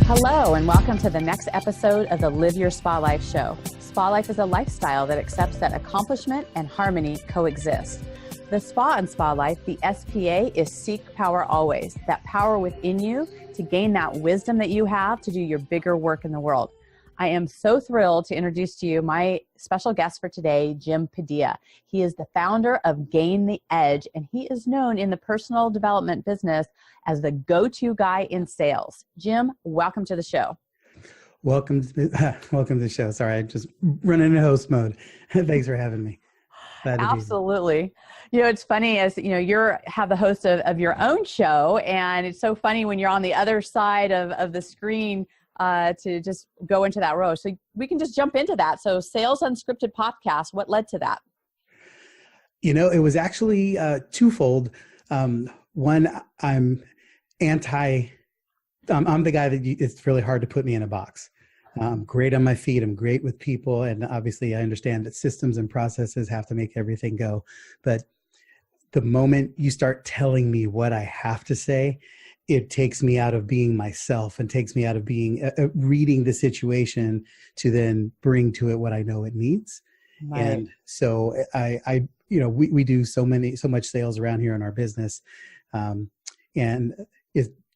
Hello, and welcome to the next episode of the Live Your Spa Life show. Spa life is a lifestyle that accepts that accomplishment and harmony coexist. The Spa and Spa Life, the SPA, is seek power always, that power within you to gain that wisdom that you have to do your bigger work in the world. I am so thrilled to introduce to you my special guest for today, Jim Padilla. He is the founder of Gain the Edge, and he is known in the personal development business as the go-to guy in sales. Jim, welcome to the show. Welcome to the show. Sorry, I just running in host mode. Thanks for having me. Absolutely. You know, it's funny as you have the host of your own show, and it's so funny when you're on the other side of the screen to just go into that role. So we can just jump into that. So SalesUnscripted Podcast, what led to that? It was actually twofold. One, I'm the guy that it's really hard to put me in a box. I'm great on my feet. I'm great with people. And obviously I understand that systems and processes have to make everything go. But the moment you start telling me what I have to say, it takes me out of being myself and takes me out of being reading the situation to then bring to it what I know it needs. Right. And so we do so much sales around here in our business. And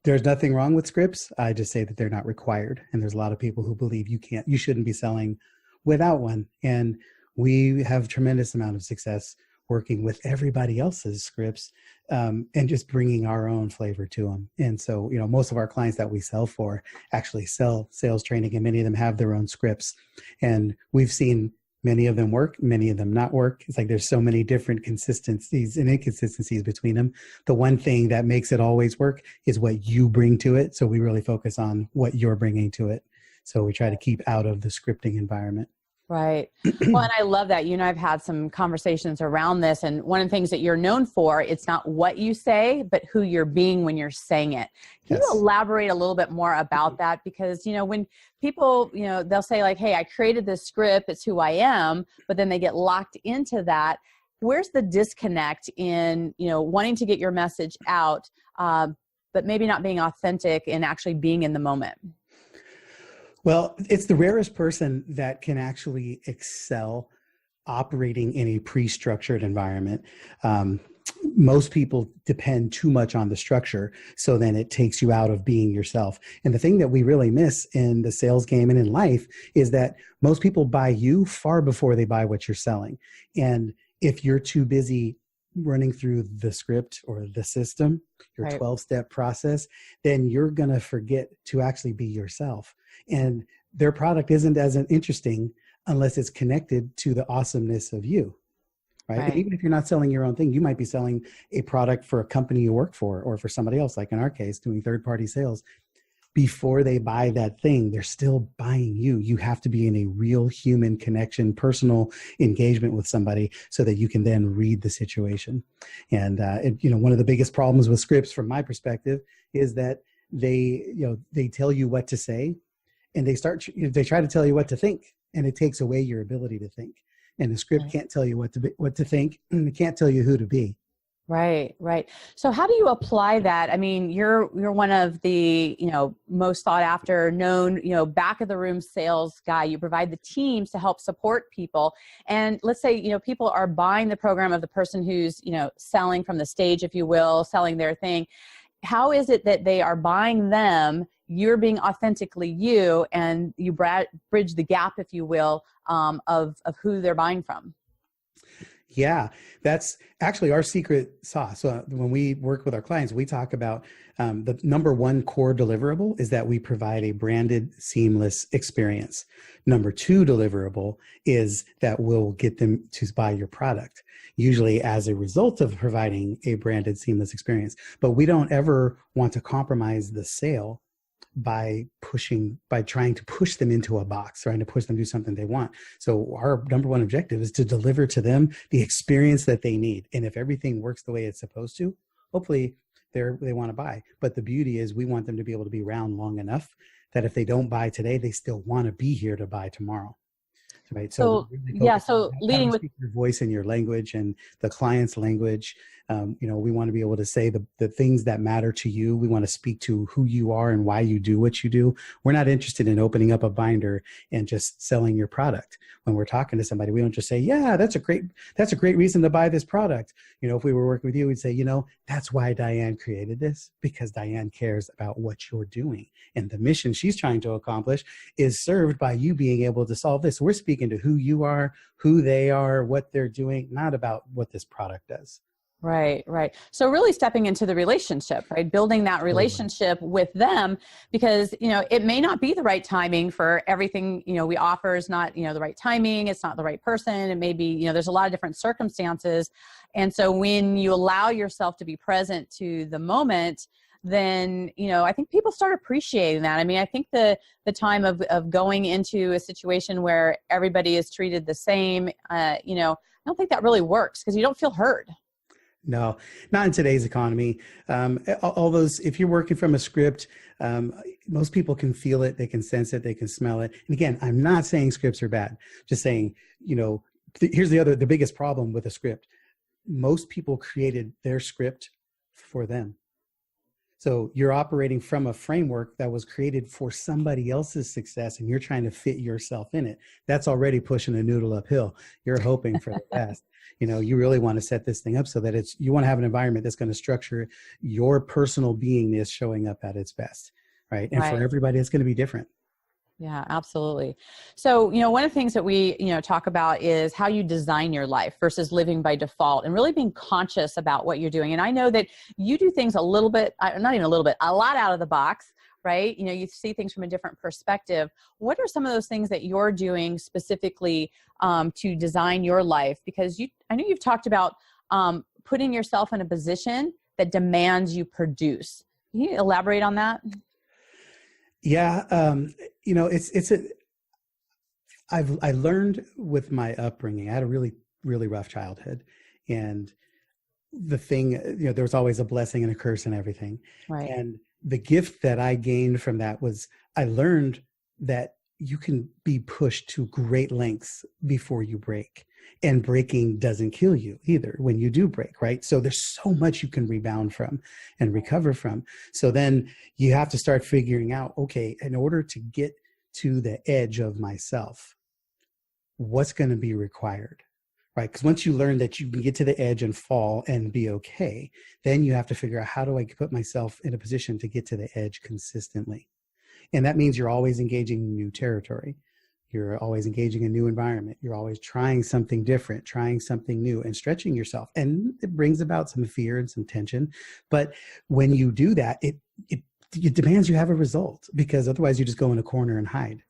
there's nothing wrong with scripts. I just say that they're not required. And there's a lot of people who believe you shouldn't be selling without one. And we have tremendous amount of success working with everybody else's scripts and just bringing our own flavor to them. And so, most of our clients that we sell for actually sell sales training, and many of them have their own scripts. And we've seen many of them work, many of them not work. It's like there's so many different consistencies and inconsistencies between them. The one thing that makes it always work is what you bring to it. So we really focus on what you're bringing to it. So we try to keep out of the scripting environment. Right. Well, and I love that. You and I have had some conversations around this. And one of the things that you're known for, it's not what you say, but who you're being when you're saying it. Can you elaborate a little bit more about that? Because, when people, they'll say like, hey, I created this script, it's who I am, but then they get locked into that. Where's the disconnect in, wanting to get your message out, but maybe not being authentic and actually being in the moment? Well, it's the rarest person that can actually excel operating in a pre-structured environment. Most people depend too much on the structure, so then it takes you out of being yourself. And the thing that we really miss in the sales game and in life is that most people buy you far before they buy what you're selling. And if you're too busy running through the script or the system, your 12-step process, then you're going to forget to actually be yourself. And their product isn't as interesting unless it's connected to the awesomeness of you, right? And even if you're not selling your own thing, you might be selling a product for a company you work for or for somebody else, like in our case, doing third-party sales. Before they buy that thing, they're still buying you. You have to be in a real human connection, personal engagement with somebody so that you can then read the situation. And, one of the biggest problems with scripts from my perspective is that they tell you what to say and they try to tell you what to think, and it takes away your ability to think. And the script can't tell you what to think, and it can't tell you who to be. Right. So how do you apply that? I mean, you're one of the, most sought after, known, back of the room sales guy. You provide the teams to help support people. And let's say, people are buying the program of the person who's, selling from the stage, if you will, selling their thing. How is it that they are buying them? You're being authentically you, and you bridge the gap, if you will, of who they're buying from. Yeah, that's actually our secret sauce. So when we work with our clients, we talk about the number one core deliverable is that we provide a branded, seamless experience. Number two deliverable is that we'll get them to buy your product, usually as a result of providing a branded, seamless experience. But we don't ever want to compromise the sale by trying to push them into a box, trying to push them to do something they want. So our number one objective is to deliver to them the experience that they need. And if everything works the way it's supposed to, hopefully they want to buy. But the beauty is we want them to be able to be around long enough that if they don't buy today, they still want to be here to buy tomorrow. right? So So, really yeah, focus on so how leading to with, speak your voice in your language and the client's language. We want to be able to say the things that matter to you. We want to speak to who you are and why you do what you do. We're not interested in opening up a binder and just selling your product. When we're talking to somebody, we don't just say, yeah, that's a great reason to buy this product. If we were working with you, we'd say, that's why Diane created this, because Diane cares about what you're doing. And the mission she's trying to accomplish is served by you being able to solve this. We're speaking to who you are, who they are, what they're doing, not about what this product does. Right, right. So really stepping into the relationship, right? Building that relationship with them, because, it may not be the right timing for everything, we offer is not, the right timing. It's not the right person. It may be, there's a lot of different circumstances. And so when you allow yourself to be present to the moment, then, I think people start appreciating that. I mean, I think the time of going into a situation where everybody is treated the same, I don't think that really works because you don't feel heard. No, not in today's economy. All those, if you're working from a script, most people can feel it, they can sense it, they can smell it. And again, I'm not saying scripts are bad. Just saying, here's the biggest problem with a script. Most people created their script for them. So you're operating from a framework that was created for somebody else's success, and you're trying to fit yourself in it. That's already pushing a noodle uphill. You're hoping for the best. You really want to set this thing up so that you want to have an environment that's going to structure your personal beingness showing up at its best, right? And for everybody, it's going to be different. Yeah, absolutely. So, one of the things that we, talk about is how you design your life versus living by default and really being conscious about what you're doing. And I know that you do things a little bit, not even a little bit, a lot out of the box, right? You see things from a different perspective. What are some of those things that you're doing specifically to design your life? Because I know you've talked about putting yourself in a position that demands you produce. Can you elaborate on that? Yeah. I learned with my upbringing, I had a really, really rough childhood, and the thing, there was always a blessing and a curse and everything. Right. And the gift that I gained from that was I learned that you can be pushed to great lengths before you break. And breaking doesn't kill you either when you do break, right? So there's so much you can rebound from and recover from. So then you have to start figuring out, okay, in order to get to the edge of myself, what's going to be required, right? Because once you learn that you can get to the edge and fall and be okay, then you have to figure out, how do I put myself in a position to get to the edge consistently? And that means you're always engaging new territory. You're always engaging a new environment. You're always trying something different, trying something new, and stretching yourself. And it brings about some fear and some tension. But when you do that, it demands you have a result, because otherwise you just go in a corner and hide.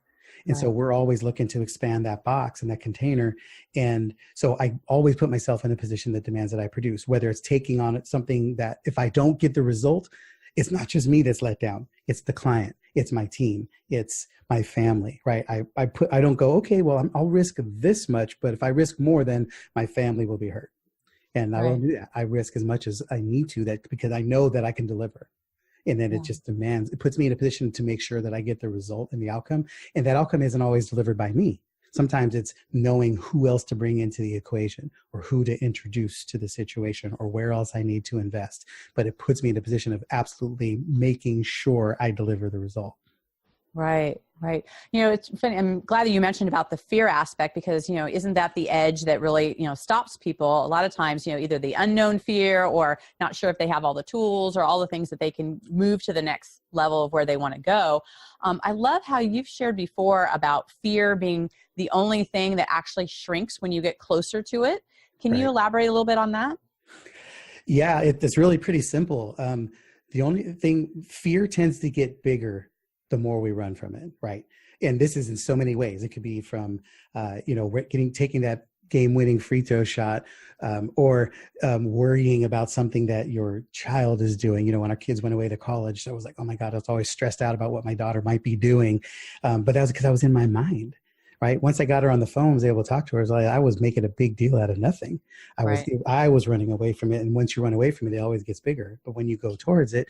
And so we're always looking to expand that box and that container. And so I always put myself in a position that demands that I produce, whether it's taking on something that if I don't get the result, it's not just me that's let down. It's the client. It's my team. It's my family, right? I don't go, okay, well, I'll risk this much, but if I risk more, then my family will be hurt. And I won't do that. I risk as much as I need to, because I know that I can deliver. And then it just it puts me in a position to make sure that I get the result and the outcome. And that outcome isn't always delivered by me. Sometimes it's knowing who else to bring into the equation, or who to introduce to the situation, or where else I need to invest. But it puts me in a position of absolutely making sure I deliver the result. Right, right. It's funny. I'm glad that you mentioned about the fear aspect, because, isn't that the edge that really, stops people? A lot of times, either the unknown fear, or not sure if they have all the tools or all the things that they can move to the next level of where they want to go. I love how you've shared before about fear being the only thing that actually shrinks when you get closer to it. Can you elaborate a little bit on that? Yeah, it's really pretty simple. The only thing, fear tends to get bigger the more we run from it, right? And this is in so many ways. It could be from, taking that game-winning free throw shot, or worrying about something that your child is doing. When our kids went away to college, so I was like, oh my God, I was always stressed out about what my daughter might be doing. But that was because I was in my mind, right? Once I got her on the phone, I was able to talk to her. I was making a big deal out of nothing. I was running away from it. And once you run away from it, it always gets bigger. But when you go towards it,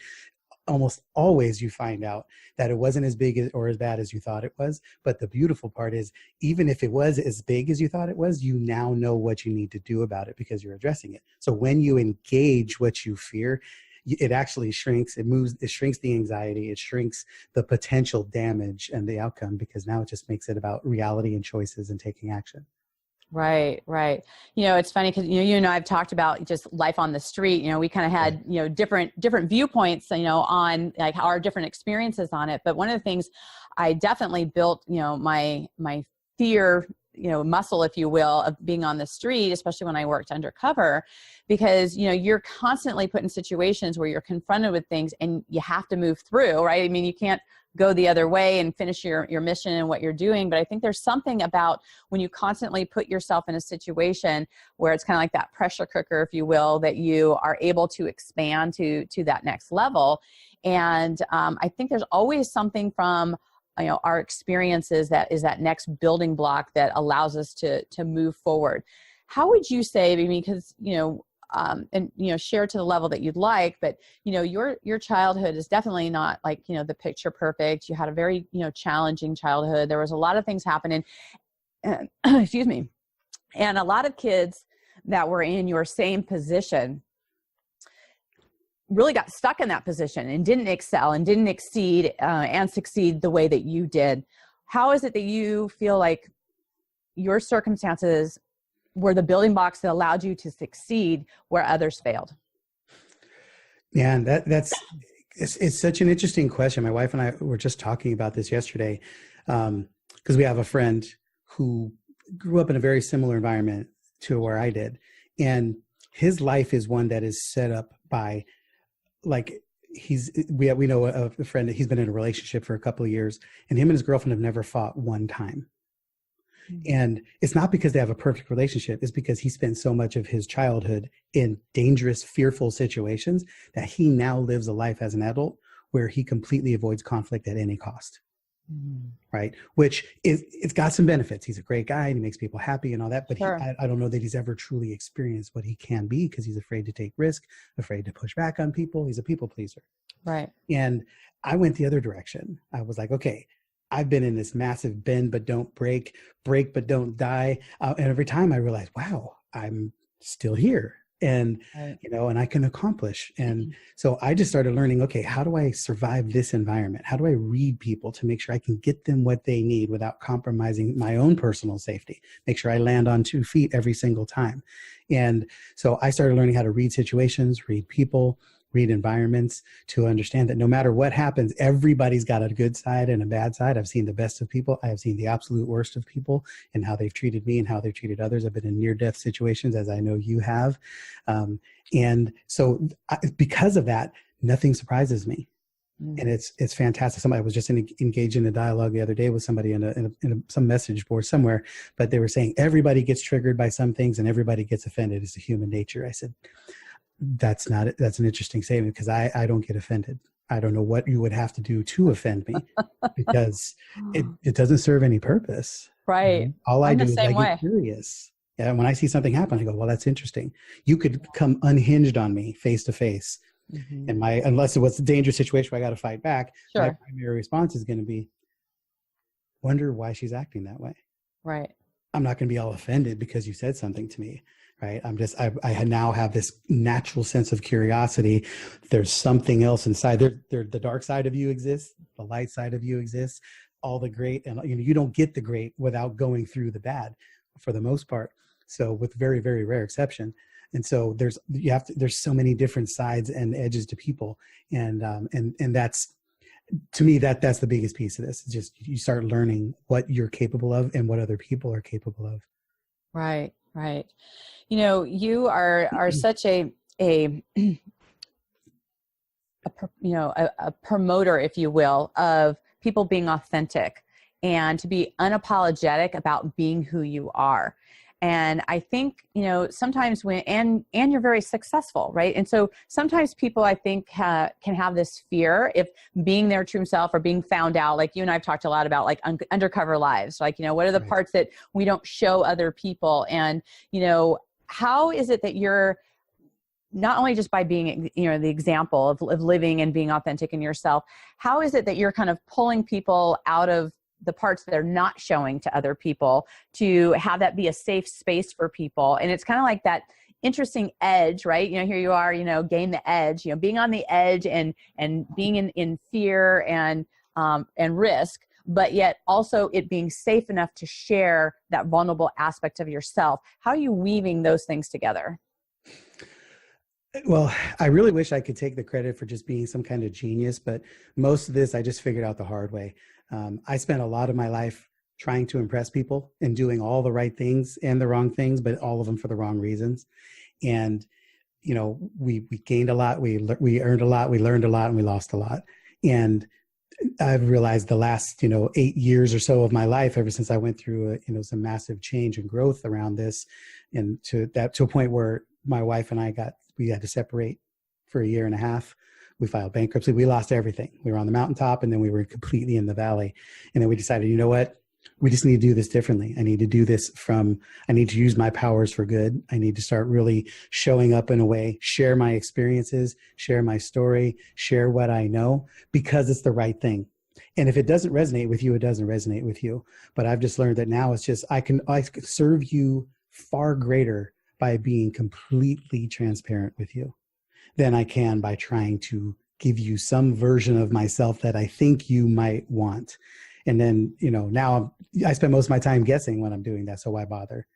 almost always you find out that it wasn't as big or as bad as you thought it was. But the beautiful part is, even if it was as big as you thought it was, you now know what you need to do about it because you're addressing it. So when you engage what you fear, it actually shrinks, it shrinks the anxiety, it shrinks the potential damage and the outcome, because now it just makes it about reality and choices and taking action. Right, right. It's funny because, you and I have talked about just life on the street. We kind of had, different viewpoints, on like our different experiences on it. But one of the things I definitely built, my fear, muscle, if you will, of being on the street, especially when I worked undercover, because, you're constantly put in situations where you're confronted with things and you have to move through, right? I mean, you can't go the other way and finish your mission and what you're doing. But I think there's something about when you constantly put yourself in a situation where it's kind of like that pressure cooker, if you will, that you are able to expand to that next level. And I think there's always something from our experiences that is that next building block that allows us to move forward. How would you say, because, and, share to the level that you'd like, but, your childhood is definitely not like, the picture perfect. You had a very, challenging childhood. There was a lot of things happening, excuse me. And a lot of kids that were in your same position really got stuck in that position and didn't excel and didn't exceed and succeed the way that you did. How is it that you feel like your circumstances were the building blocks that allowed you to succeed where others failed? Yeah, and it's such an interesting question. My wife and I were just talking about this yesterday, because we have a friend who grew up in a very similar environment to where I did. And his life is one that is set up by, like, we know a friend that he's been in a relationship for a couple of years, and him and his girlfriend have never fought one time. And it's not because they have a perfect relationship. It's because he spent so much of his childhood in dangerous, fearful situations that he now lives a life as an adult where he completely avoids conflict at any cost. Right? Which it's got some benefits. He's a great guy and he makes people happy and all that. But sure. I don't know that he's ever truly experienced what he can be, because he's afraid to take risk, afraid to push back on people. He's a people pleaser. Right. And I went the other direction. I was like, okay, I've been in this massive bend but don't break but don't die. And every time I realized, wow, I'm still here. And, right. And I can accomplish. And so I just started learning, okay, how do I survive this environment? How do I read people to make sure I can get them what they need without compromising my own personal safety? Make sure I land on 2 feet every single time. And so I started learning how to read situations, read people, read environments, to understand that no matter what happens, everybody's got a good side and a bad side. I've seen the best of people. I have seen the absolute worst of people and how they've treated me and how they've treated others. I've been in near-death situations, as I know you have. And so because of that, nothing surprises me. And it's fantastic. Somebody was just engaged in a dialogue the other day with somebody in some message board somewhere, but they were saying everybody gets triggered by some things and everybody gets offended. It's a human nature. I said, that's an interesting statement, because I don't get offended. I don't know what you would have to do to offend me, because it doesn't serve any purpose. Right. All I do is I get curious. And when I see something happen, I go, well, that's interesting. You could come unhinged on me face to face. And unless it was a dangerous situation where I got to fight back, sure, my primary response is going to be, wonder why she's acting that way. Right. I'm not going to be all offended because you said something to me. Right. I now have this natural sense of curiosity. There's something else inside there. The dark side of you exists. The light side of you exists. All the great, and you don't get the great without going through the bad, for the most part. So, with very, very rare exception. And so there's so many different sides and edges to people. And that's, to me, that's the biggest piece of this. It's just, you start learning what you're capable of and what other people are capable of. Right. Right. You are such a promoter, if you will, of people being authentic and to be unapologetic about being who you are. And I think, sometimes and you're very successful, right? And so sometimes people, I think, can have this fear if being their true self or being found out, like you and I've talked a lot about, like undercover lives, like, what are the parts that we don't show other people? And, how is it that you're not only just by being, the example of living and being authentic in yourself, how is it that you're kind of pulling people out of the parts that they're not showing to other people to have that be a safe space for people? And it's kind of like that interesting edge, right? Here you are, gain the edge, being on the edge and being in fear and risk, but yet also it being safe enough to share that vulnerable aspect of yourself. How are you weaving those things together? Well, I really wish I could take the credit for just being some kind of genius, but most of this I just figured out the hard way. I spent a lot of my life trying to impress people and doing all the right things and the wrong things, but all of them for the wrong reasons. And, we gained a lot, we earned a lot, we learned a lot, and we lost a lot. And I've realized the last, 8 years or so of my life, ever since I went through, some massive change and growth around this, and to a point where my wife and I we had to separate for 1.5 years. We filed bankruptcy. We lost everything. We were on the mountaintop, and then we were completely in the valley. And then we decided, you know what? We just need to do this differently. I need to do this I need to use my powers for good. I need to start really showing up in a way, share my experiences, share my story, share what I know, because it's the right thing. And if it doesn't resonate with you, it doesn't resonate with you. But I've just learned that now it's just, I can serve you far greater by being completely transparent with you than I can by trying to give you some version of myself that I think you might want. And then, now I spend most of my time guessing when I'm doing that. So why bother?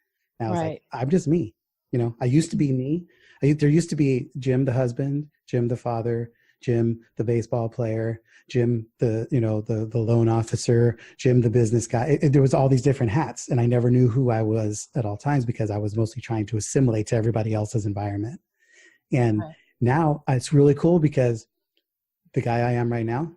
Now it's like, I'm just me. I used to be me. There used to be Jim, the husband, Jim, the father, Jim, the baseball player, Jim, the loan officer, Jim, the business guy. There was all these different hats, and I never knew who I was at all times because I was mostly trying to assimilate to everybody else's environment. And now it's really cool because the guy I am right now,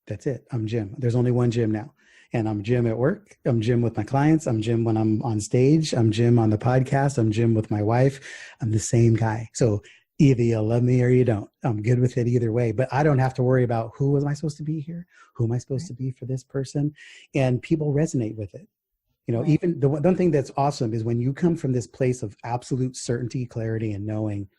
that's it. I'm Jim. There's only one Jim now. And I'm Jim at work. I'm Jim with my clients. I'm Jim when I'm on stage. I'm Jim on the podcast. I'm Jim with my wife. I'm the same guy. So either you love me or you don't. I'm good with it either way. But I don't have to worry about who was I supposed to be here? Who am I supposed to be for this person? And people resonate with it. Even the one thing that's awesome is when you come from this place of absolute certainty, clarity, and knowing,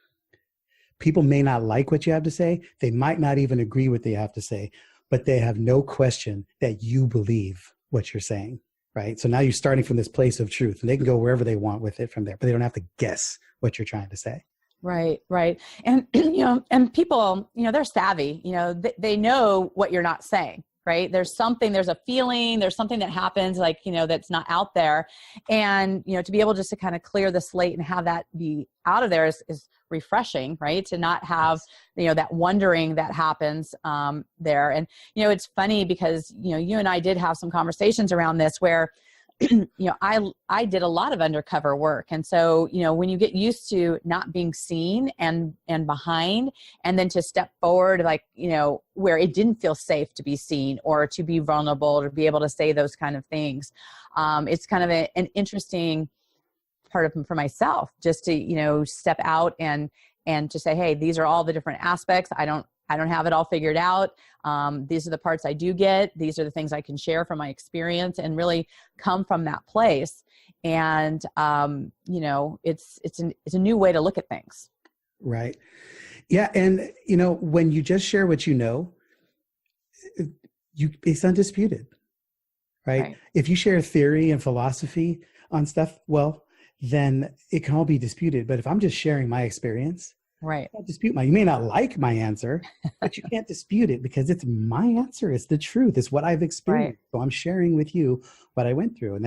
people may not like what you have to say. They might not even agree with what you have to say, but they have no question that you believe what you're saying, right? So now you're starting from this place of truth, and they can go wherever they want with it from there, but they don't have to guess what you're trying to say. Right. And, and people, they're savvy, they know what you're not saying, right? There's a feeling, there's something that happens like, that's not out there. And, to be able just to kind of clear the slate and have that be out of there is refreshing, right? To not have, that wondering that happens there. And, it's funny because, you and I did have some conversations around this where, I did a lot of undercover work. And so, when you get used to not being seen and behind, and then to step forward, like, where it didn't feel safe to be seen or to be vulnerable or to be able to say those kind of things. It's kind of an interesting part for myself just to, step out and to say, hey, these are all the different aspects. I don't have it all figured out. These are the parts I do get. These are the things I can share from my experience and really come from that place. And, it's a new way to look at things. Right. Yeah. And, when you just share what it's undisputed, right? If you share theory and philosophy on stuff, well, then it can all be disputed. But if I'm just sharing my experience, right. You can't dispute you may not like my answer, but you can't dispute it because it's my answer. It's the truth. It's what I've experienced. Right. So I'm sharing with you what I went through. And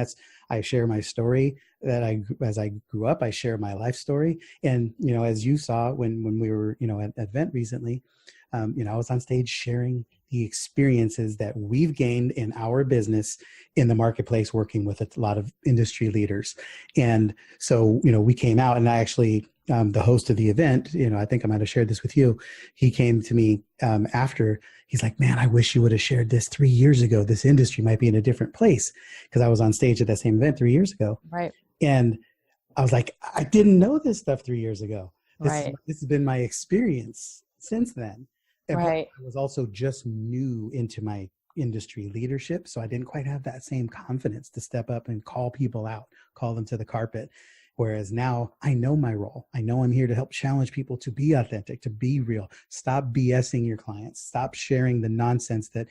I share my story as I grew up, I share my life story. And, as you saw when we were, at an event recently, I was on stage sharing the experiences that we've gained in our business in the marketplace, working with a lot of industry leaders. And so, we came out, and I actually, the host of the event, I think I might have shared this with you. He came to me after. He's like, man, I wish you would have shared this 3 years ago. This industry might be in a different place, because I was on stage at that same event 3 years ago. Right. And I was like, I didn't know this stuff 3 years ago. This has been my experience since then. And I was also just new into my industry leadership, so I didn't quite have that same confidence to step up and call people out, call them to the carpet. Whereas now I know my role. I know I'm here to help challenge people to be authentic, to be real. Stop BSing your clients. Stop sharing the nonsense that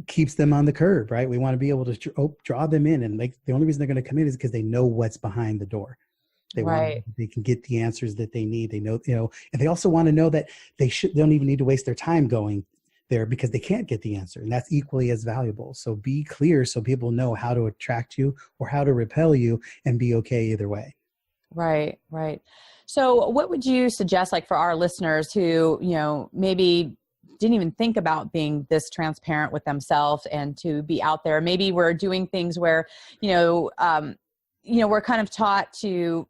keeps them on the curb, right? We want to be able to draw them in, and the only reason they're going to come in is because they know what's behind the door. They can get the answers that they need. They know, and they also want to know that they don't even need to waste their time going there because they can't get the answer. And that's equally as valuable. So be clear so people know how to attract you or how to repel you, and be okay either way. Right, right. So what would you suggest, like, for our listeners who, maybe didn't even think about being this transparent with themselves and to be out there? Maybe we're doing things where, we're kind of taught to,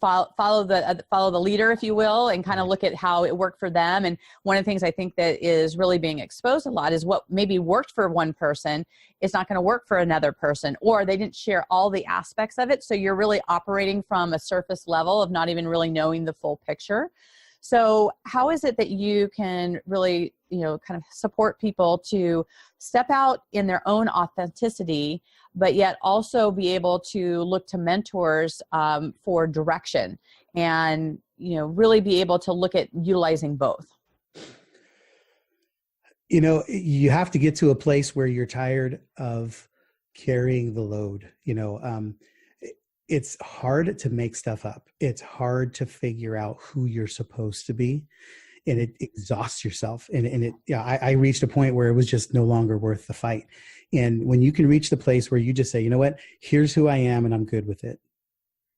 follow the leader, if you will, and kind of look at how it worked for them. And one of the things I think that is really being exposed a lot is what maybe worked for one person is not going to work for another person, or they didn't share all the aspects of it. So you're really operating from a surface level of not even really knowing the full picture. So how is it that you can really, kind of support people to step out in their own authenticity, but yet also be able to look to mentors for direction and, really be able to look at utilizing both? You have to get to a place where you're tired of carrying the load. It's hard to make stuff up. It's hard to figure out who you're supposed to be, and it exhausts yourself. I reached a point where it was just no longer worth the fight. And when you can reach the place where you just say, you know what, here's who I am and I'm good with it.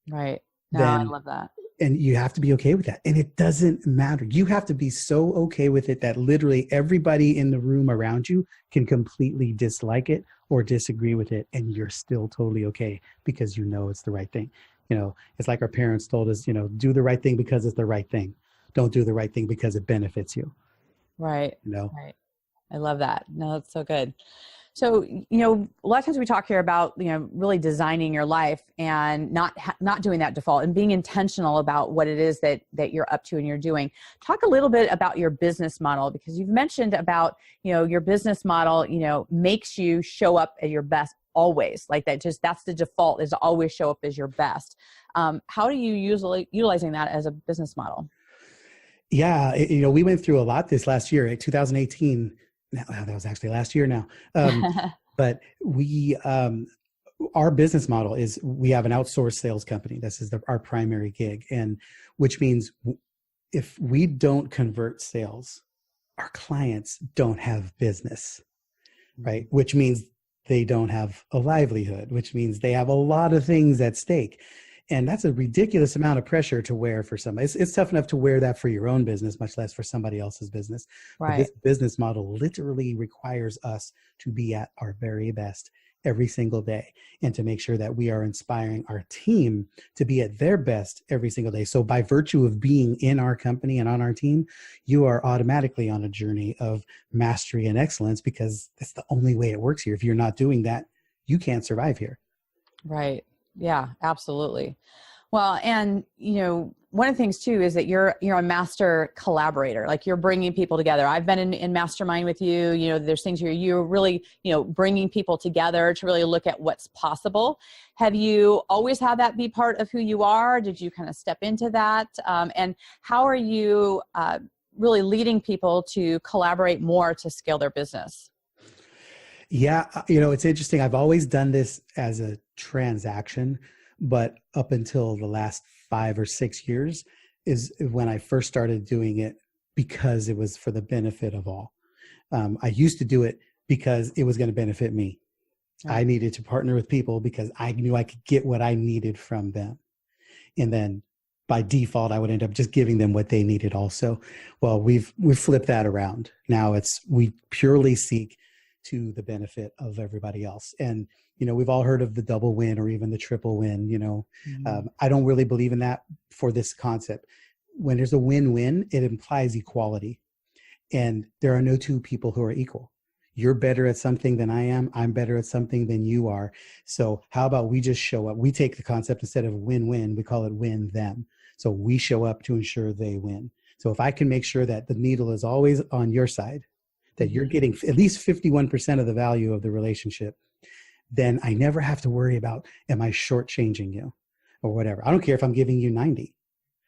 Right. No, I love that. And you have to be okay with that. And it doesn't matter. You have to be so okay with it that literally everybody in the room around you can completely dislike it or disagree with it, and you're still totally okay because it's the right thing. It's like our parents told us, do the right thing because it's the right thing. Don't do the right thing because it benefits you. Right. Right. I love that. No, that's so good. So, a lot of times we talk here about, really designing your life and not doing that default and being intentional about what it is that you're up to and you're doing. Talk a little bit about your business model, because you've mentioned about, your business model, makes you show up at your best always. Like that's the default, is to always show up as your best. How do you utilizing that as a business model? Yeah. We went through a lot this last year, 2018. Now, that was actually last year now. But we, our business model is we have an outsourced sales company. This is our primary gig. And which means if we don't convert sales, our clients don't have business, right? Which means they don't have a livelihood, which means they have a lot of things at stake. And that's a ridiculous amount of pressure to wear for somebody. It's tough enough to wear that for your own business, much less for somebody else's business. Right. But this business model literally requires us to be at our very best every single day, and to make sure that we are inspiring our team to be at their best every single day. So by virtue of being in our company and on our team, you are automatically on a journey of mastery and excellence, because that's the only way it works here. If you're not doing that, you can't survive here. Right. Yeah, absolutely. Well, and, one of the things too is that you're a master collaborator. Like, you're bringing people together. I've been in mastermind with you. There's things where you're really, bringing people together to really look at what's possible. Have you always had that be part of who you are? Did you kind of step into that? And how are you really leading people to collaborate more to scale their business? Yeah. It's interesting. I've always done this as a transaction, but up until the last 5 or 6 years is when I first started doing it because it was for the benefit of all. I used to do it because it was going to benefit me. Right. I needed to partner with people because I knew I could get what I needed from them. And then by default, I would end up just giving them what they needed also. Well, we've flipped that around. Now we purely seek to the benefit of everybody else. And, we've all heard of the double win or even the triple win, Mm-hmm. I don't really believe in that for this concept. When there's a win-win, it implies equality. And there are no two people who are equal. You're better at something than I am. I'm better at something than you are. So how about we just show up? We take the concept, instead of win-win, we call it win them. So we show up to ensure they win. So if I can make sure that the needle is always on your side, that you're getting at least 51% of the value of the relationship, then I never have to worry about, am I shortchanging you? or whatever. I don't care if I'm giving you 90.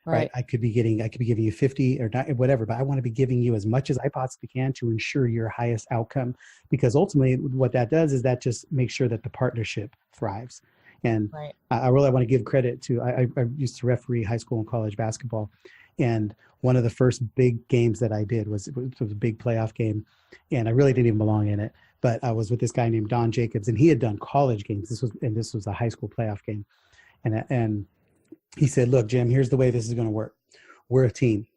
Right. I could be giving you 50 or not, whatever, but I want to be giving you as much as I possibly can to ensure your highest outcome, because ultimately what that does is that just makes sure that the partnership thrives. And I really want to give credit to, I used to referee high school and college basketball. And one of the first big games that I did was a big playoff game. And I really didn't even belong in it, but I was with this guy named Don Jacobs, and he had done college games. This was a high school playoff game. And he said, look, Jim, here's the way this is going to work. We're a team.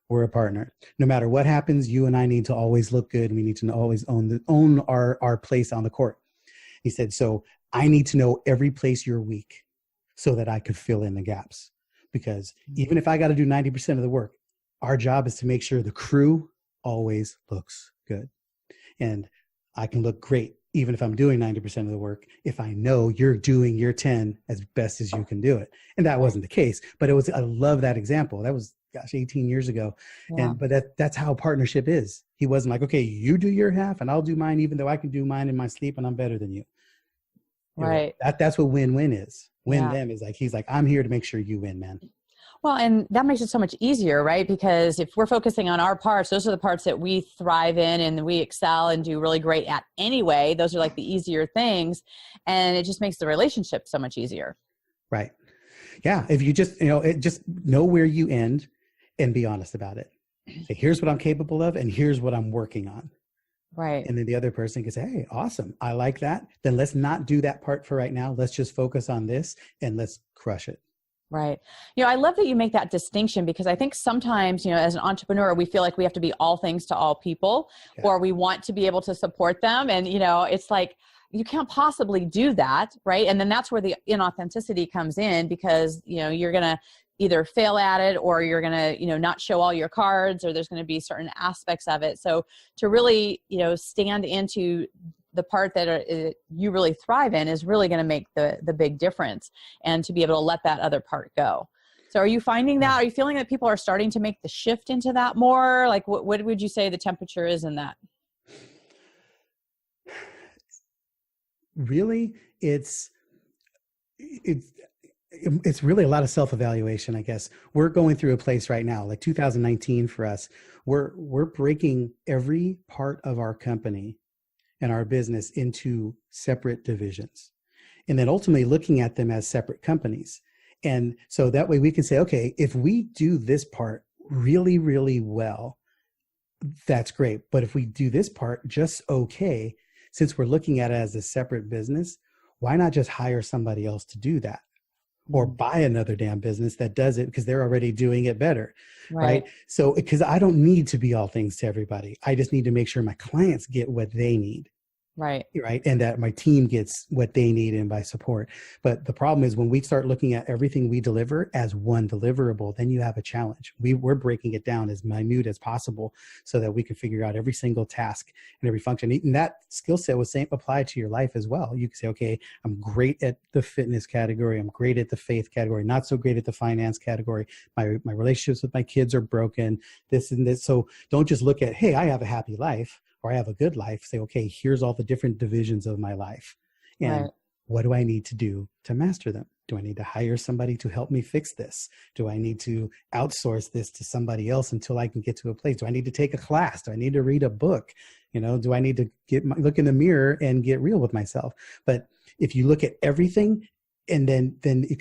We're a partner. No matter what happens, you and I need to always look good. And we need to always own our place on the court. He said, so I need to know every place you're weak so that I could fill in the gaps. Because even if I got to do 90% of the work, our job is to make sure the crew always looks good. And I can look great even if I'm doing 90% of the work, if I know you're doing your 10 as best as you can do it. And that wasn't the case, but I love that example. That was, 18 years ago. Yeah. But that's how partnership is. He wasn't like, okay, you do your half and I'll do mine, even though I can do mine in my sleep and I'm better than you. Right. That's what win-win is. Win-them is like, he's like, I'm here to make sure you win, man. Well, and that makes it so much easier, right? Because if we're focusing on our parts, those are the parts that we thrive in and we excel and do really great at anyway. Those are like the easier things. And it just makes the relationship so much easier. Right. Yeah. If you just, just know where you end and be honest about it. Say, here's what I'm capable of and here's what I'm working on. Right. And then the other person can say, hey, awesome. I like that. Then let's not do that part for right now. Let's just focus on this and let's crush it. Right. I love that you make that distinction, because I think sometimes, as an entrepreneur, we feel like we have to be all things to all people, or we want to be able to support them. And, it's like, you can't possibly do that. Right. And then that's where the inauthenticity comes in, because, you're going to either fail at it, or you're going to, not show all your cards, or there's going to be certain aspects of it. So to really, stand into the part that you really thrive in is really going to make the big difference, and to be able to let that other part go. So are you finding that? Are you feeling that people are starting to make the shift into that more? Like what would you say the temperature is in that? Really, it's really a lot of self-evaluation, I guess. We're going through a place right now, like 2019 for us, we're breaking every part of our company and our business into separate divisions, and then ultimately looking at them as separate companies. And so that way we can say, okay, if we do this part really, really well, that's great. But if we do this part just okay, since we're looking at it as a separate business, why not just hire somebody else to do that? Or buy another damn business that does it because they're already doing it better, right? So, because I don't need to be all things to everybody. I just need to make sure my clients get what they need. Right. And that my team gets what they need and by support. But the problem is when we start looking at everything we deliver as one deliverable, then you have a challenge. We're breaking it down as minute as possible so that we can figure out every single task and every function. And that skill set was applied to your life as well. You can say, okay, I'm great at the fitness category. I'm great at the faith category, not so great at the finance category. My relationships with my kids are broken, this and this. So don't just look at, hey, I have a happy life, or I have a good life. Say, okay, here's all the different divisions of my life. And what do I need to do to master them? Do I need to hire somebody to help me fix this? Do I need to outsource this to somebody else until I can get to a place? Do I need to take a class? Do I need to read a book? Do I need to look in the mirror and get real with myself? But if you look at everything, and then you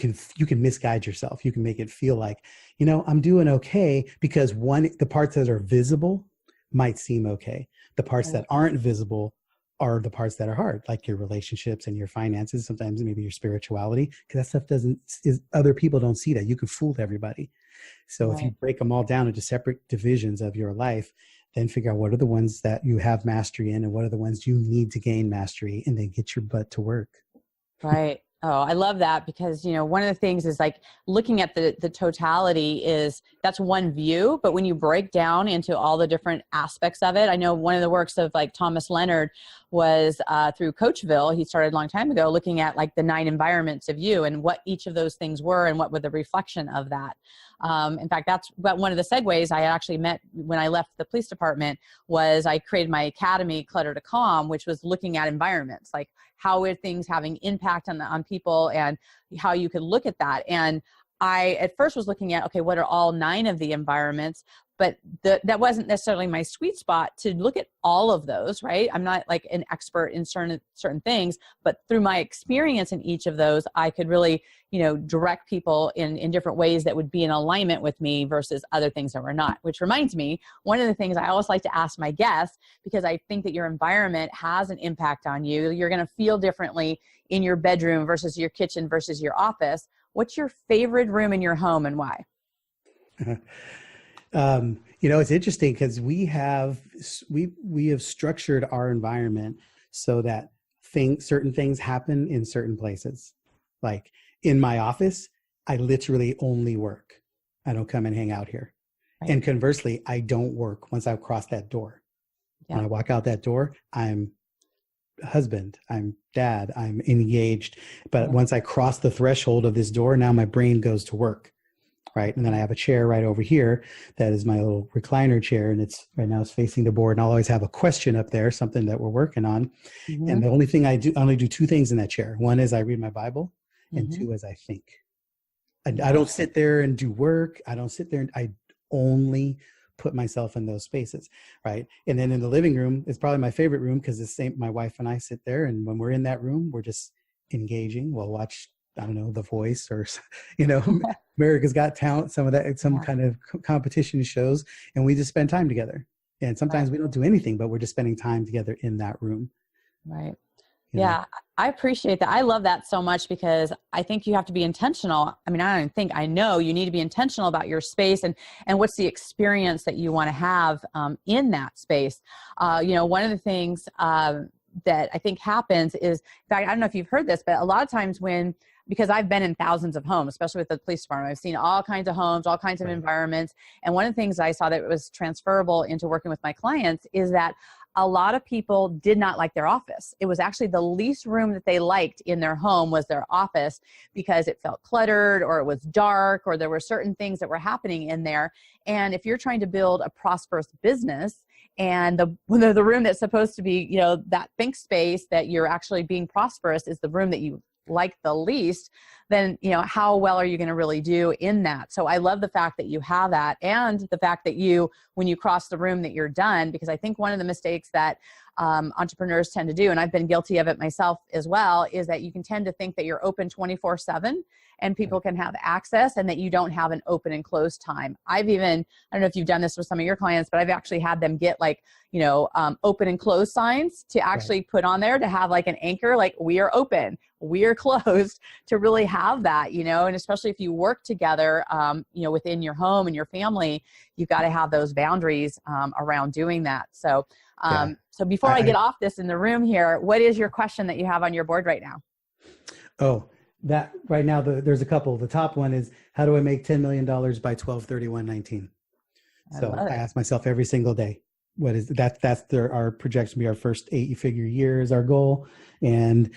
can misguide yourself. You can make it feel like, I'm doing okay, because the parts that are visible might seem okay. The parts that aren't visible are the parts that are hard, like your relationships and your finances, sometimes maybe your spirituality, because that stuff other people don't see that. You can fool everybody. So if you break them all down into separate divisions of your life, then figure out what are the ones that you have mastery in and what are the ones you need to gain mastery, and then get your butt to work. Right. Oh, I love that, because, one of the things is like looking at the totality that's one view, but when you break down into all the different aspects of it, I know one of the works of like Thomas Leonard was through Coachville. He started a long time ago looking at like the 9 environments of you and what each of those things were and what were the reflection of that. In fact, that's one of the segues I actually met when I left the police department. Was I created my academy, Clutter to Calm, which was looking at environments, like how are things having impact on people and how you could look at that. And I at first was looking at, okay, what are all 9 of the environments? But that wasn't necessarily my sweet spot to look at all of those, right? I'm not like an expert in certain things, but through my experience in each of those, I could really, direct people in different ways that would be in alignment with me versus other things that were not. Which reminds me, one of the things I always like to ask my guests, because I think that your environment has an impact on you. You're going to feel differently in your bedroom versus your kitchen versus your office. What's your favorite room in your home and why? It's interesting because we have structured our environment so that certain things happen in certain places. Like in my office, I literally only work. I don't come and hang out here. Right. And conversely, I don't work once I've crossed that door. Yeah. When I walk out that door, I'm husband, I'm dad, I'm engaged. But once I cross the threshold of this door, now my brain goes to work. Right. And then I have a chair right over here. That is my little recliner chair. And it's right now it's facing the board. And I'll always have a question up there, something that we're working on. Mm-hmm. And the only thing I only do 2 things in that chair. One is I read my Bible and 2 is I think. I don't sit there and do work. I don't sit there and I only put myself in those spaces. Right. And then in the living room, it's probably my favorite room because the same, my wife and I sit there. And when we're in that room, we're just engaging. We'll watch, I don't know, The Voice or, America's Got Talent, some kind of competition shows, and we just spend time together. And sometimes we don't do anything, but we're just spending time together in that room. Right. Yeah, I appreciate that. I love that so much because I think you have to be intentional. I mean, I know you need to be intentional about your space and what's the experience that you want to have in that space. One of the things that I think happens is, in fact, I don't know if you've heard this, but a lot of times because I've been in thousands of homes, especially with the police department, I've seen all kinds of homes, all kinds of environments. And one of the things I saw that was transferable into working with my clients is that a lot of people did not like their office. It was actually the least room that they liked in their home was their office because it felt cluttered or it was dark or there were certain things that were happening in there. And if you're trying to build a prosperous business, and the room that's supposed to be, that think space that you're actually being prosperous is the room that you like the least, then, how well are you going to really do in that? So I love the fact that you have that and the fact that when you cross the room that you're done, because I think one of the mistakes that entrepreneurs tend to do, and I've been guilty of it myself as well, is that you can tend to think that you're open 24/7 and people can have access and that you don't have an open and close time. I don't know if you've done this with some of your clients, but I've actually had them get open and close signs to actually put on there to have like an anchor, like we are open, we are closed, to really have that, and especially if you work together, within your home and your family, you've got to have those boundaries around doing that. So, so before I get off this in the room here, what is your question that you have on your board right now? Oh, that right now, there's a couple. The top one is, how do I make $10 million by 12/31/19? So I ask myself every single day, what is that? That's our projection. Be our first 8-figure year is our goal. And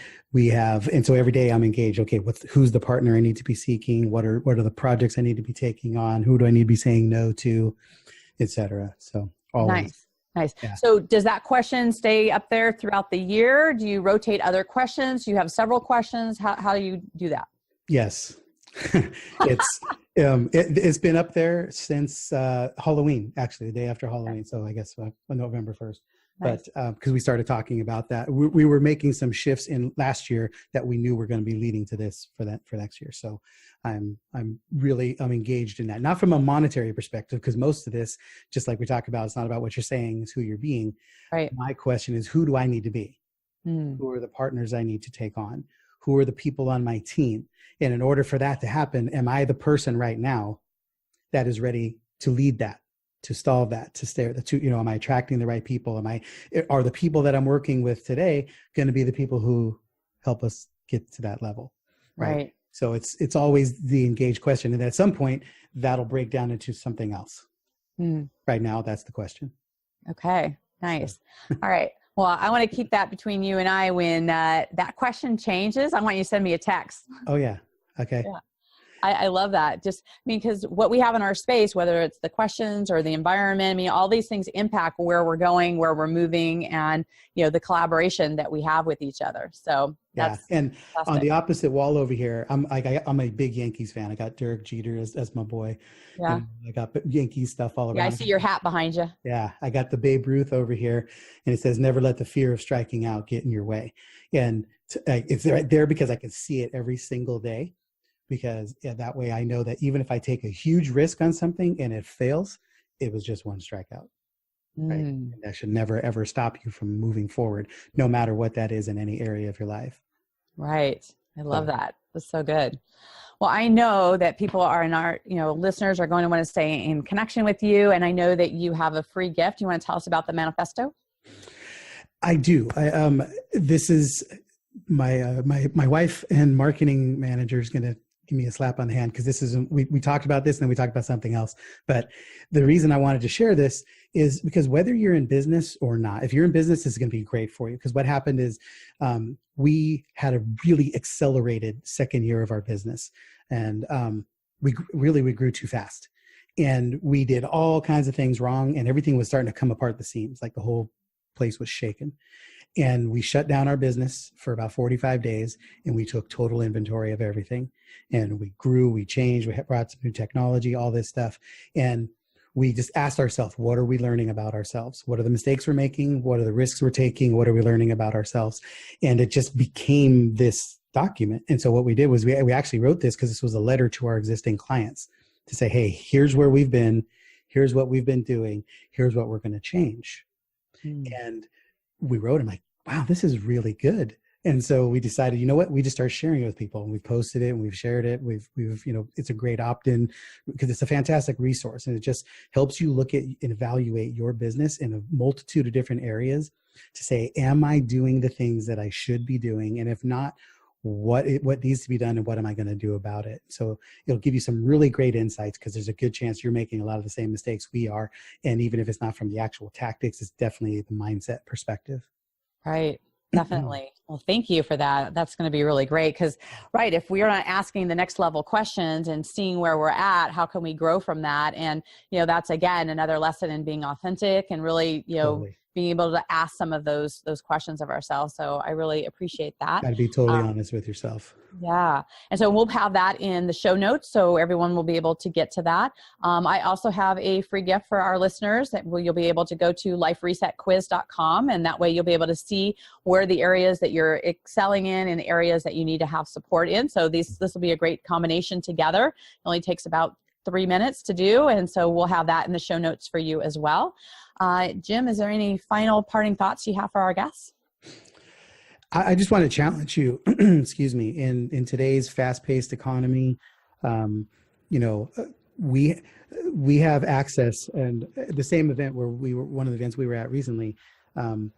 so every day I'm engaged. Okay, who's the partner I need to be seeking? What are the projects I need to be taking on? Who do I need to be saying no to, et cetera? So always. Nice. Yeah. So does that question stay up there throughout the year? Do you rotate other questions? Do you have several questions? How do you do that? Yes. It's been up there since Halloween, actually, the day after Halloween. So I guess November 1st. Nice. But because we started talking about that, we were making some shifts in last year that we knew were going to be leading to this for next year. So I'm engaged in that, not from a monetary perspective, because most of this, just like we talked about, it's not about what you're saying, it's who you're being. Right. My question is, who do I need to be? Who are the partners I need to take on? Who are the people on my team? And in order for that to happen, am I the person right now that is ready to lead that, to stall that, to stare at am I attracting the right people? Are the people that I'm working with today going to be the people who help us get to that level? Right. So it's always the engaged question. And at some point that'll break down into something else. Right now, that's the question. Okay. Nice. So. All right. Well, I want to keep that between you and I. When that question changes, I want you to send me a text. Oh yeah. Okay. I love that. Just, I mean, because what we have in our space, whether it's the questions or the environment, I mean, all these things impact where we're going, where we're moving, and, the collaboration that we have with each other. So that's And fantastic. on the opposite wall over here, I'm a big Yankees fan. I got Derek Jeter as my boy. Yeah. I got Yankees stuff all around. Yeah, I see your hat behind you. Yeah. I got the Babe Ruth over here, and it says, never let the fear of striking out get in your way. And it's right there because I can see it every single day. Because that way I know that even if I take a huge risk on something and it fails, it was just one strikeout. Right? And that should never, ever stop you from moving forward, no matter what that is in any area of your life. Right. I love that. That's so good. Well, I know that people are in our, listeners are going to want to stay in connection with you. And I know that you have a free gift. You want to tell us about the manifesto? I do. This is my wife and marketing manager is going to give me a slap on the hand, because this is, we talked about this and then we talked about something else. But the reason I wanted to share this is because whether you're in business or not, if you're in business, this is going to be great for you. Because what happened is we had a really accelerated second year of our business, and we grew too fast, and we did all kinds of things wrong, and everything was starting to come apart at the seams, like the whole place was shaken. And we shut down our business for about 45 days, and we took total inventory of everything. And we grew, we changed, we brought some new technology, all this stuff. And we just asked ourselves, what are we learning about ourselves? What are the mistakes we're making? What are the risks we're taking? What are we learning about ourselves? And it just became this document. And so what we did was we actually wrote this because this was a letter to our existing clients to say, hey, here's where we've been. Here's what we've been doing. Here's what we're going to change. And we wrote them like, wow, this is really good. And so we decided, you know what, we just start sharing it with people, and we posted it and we've shared it. We've it's a great opt-in because it's a fantastic resource, and it just helps you look at and evaluate your business in a multitude of different areas to say, am I doing the things that I should be doing? And if not, what needs to be done and what am I going to do about it? So it'll give you some really great insights, because there's a good chance you're making a lot of the same mistakes we are. And even if it's not from the actual tactics, it's definitely the mindset perspective. Right. Definitely. Well, thank you for that. That's going to be really great because, right, if we're not asking the next level questions and seeing where we're at, how can we grow from that? And, that's, again, another lesson in being authentic and really, Totally. being able to ask some of those questions of ourselves. So I really appreciate that. Got to be totally honest with yourself. Yeah. And so we'll have that in the show notes, so everyone will be able to get to that. I also have a free gift for our listeners that you'll be able to go to liferesetquiz.com, and that way you'll be able to see where the areas that you're excelling in and the areas that you need to have support in. So this will be a great combination together. It only takes about 3 minutes to do, and so we'll have that in the show notes for you as well. Jim, is there any final parting thoughts you have for our guests? I just want to challenge you, excuse me, in today's fast-paced economy, we have access, and the same event where one of the events we were at recently, one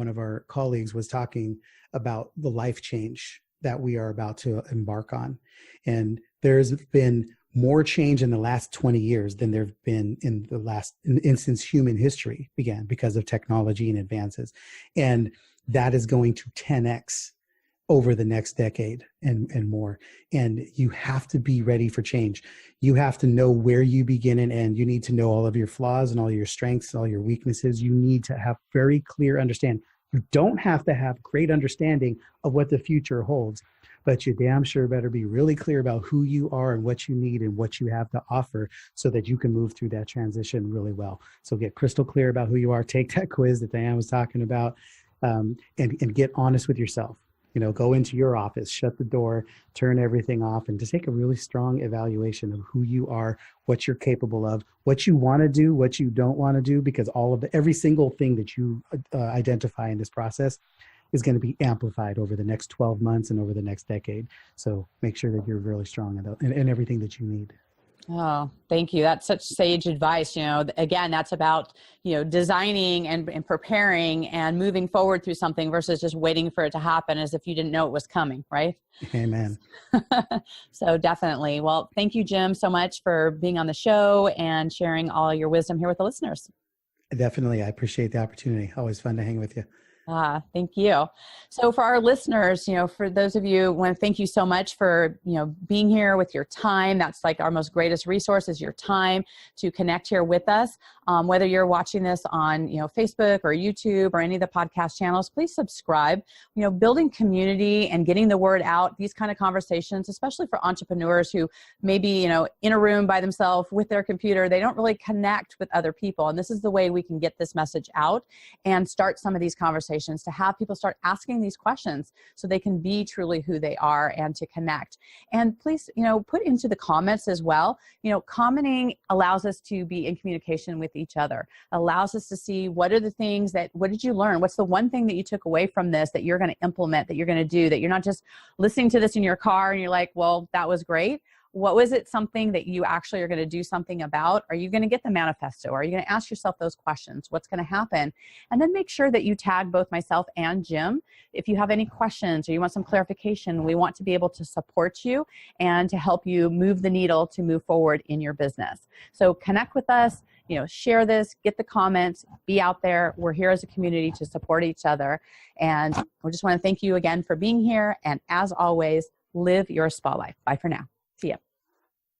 of our colleagues was talking about the life change that we are about to embark on. And there's been more change in the last 20 years than there've been since human history began, because of technology and advances. And that is going to 10x over the next decade and more. And you have to be ready for change. You have to know where you begin and end. You need to know all of your flaws and all your strengths, all your weaknesses. You need to have very clear understanding. You don't have to have great understanding of what the future holds, but you damn sure better be really clear about who you are and what you need and what you have to offer, so that you can move through that transition really well. So get crystal clear about who you are. Take that quiz that Diane was talking about, and get honest with yourself. Go into your office, shut the door, turn everything off, and just take a really strong evaluation of who you are, what you're capable of, what you want to do, what you don't want to do, because every single thing that you identify in this process is going to be amplified over the next 12 months and over the next decade. So make sure that you're really strong in everything that you need. Oh, thank you. That's such sage advice. Again, that's about, designing and preparing and moving forward through something versus just waiting for it to happen as if you didn't know it was coming, right? Amen. So definitely. Well, thank you, Jim, so much for being on the show and sharing all your wisdom here with the listeners. Definitely. I appreciate the opportunity. Always fun to hang with you. Thank you. So for our listeners, for those of you, I want to thank you so much for, being here with your time. That's like our most greatest resource is your time to connect here with us. Whether you're watching this on, Facebook or YouTube or any of the podcast channels, please subscribe. Building community and getting the word out, these kind of conversations, especially for entrepreneurs who maybe, in a room by themselves with their computer, they don't really connect with other people. And this is the way we can get this message out and start some of these conversations, to have people start asking these questions so they can be truly who they are and to connect. And please, put into the comments as well. Commenting allows us to be in communication with each other, allows us to see what are the things what did you learn? What's the one thing that you took away from this that you're going to implement, that you're going to do, that you're not just listening to this in your car and you're like, well, that was great. What was it something that you actually are going to do something about? Are you going to get the manifesto? Are you going to ask yourself those questions? What's going to happen? And then make sure that you tag both myself and Jim. If you have any questions or you want some clarification, we want to be able to support you and to help you move the needle to move forward in your business. So connect with us, share this, get the comments, be out there. We're here as a community to support each other. And we just want to thank you again for being here. And as always, live your spa life. Bye for now. See ya.